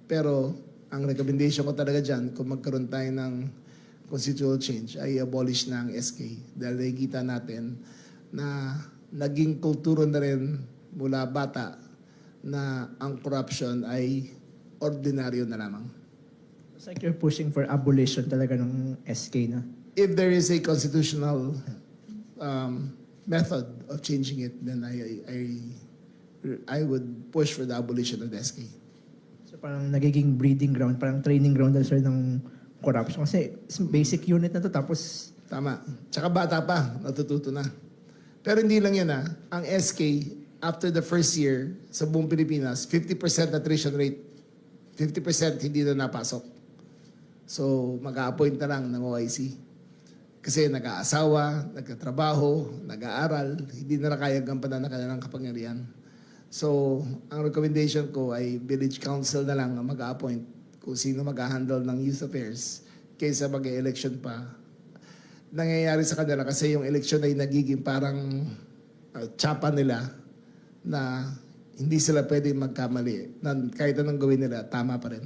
Pero ang recommendation ko talaga dyan, kung magkaroon tayo ng constitutional change, ay abolish na ang SK. Dahil nakikita natin na naging kulturo na rin mula bata na ang corruption ay ordinaryo na lamang. It's like you're pushing for abolition talaga ng SK na. If there is a constitutional method of changing it, then I would push for the abolition of the SK. So parang nagiging breeding ground, parang training ground na sir ng corruption. Kasi basic unit na to, tapos Tama. Tsaka bata pa, natututo na. Pero hindi lang yan Ang SK, after the first year, sa buong Pilipinas, 50% attrition rate, 50% hindi na napasok. So, mag-a-appoint na lang ng OIC. Kasi nag-aasawa, nagkatrabaho, nag-aaral, hindi na kaya gampanan na kanilang kapangyarihan. So, ang recommendation ko ay village council na lang ang mag-a-appoint kung sino mag-handle ng youth affairs kaysa mag-election pa. Nangyayari sa kanila kasi yung election ay nagiging parang tsapa nila na hindi sila pwede magkamali. Na kahit anong gawin nila, tama pa rin.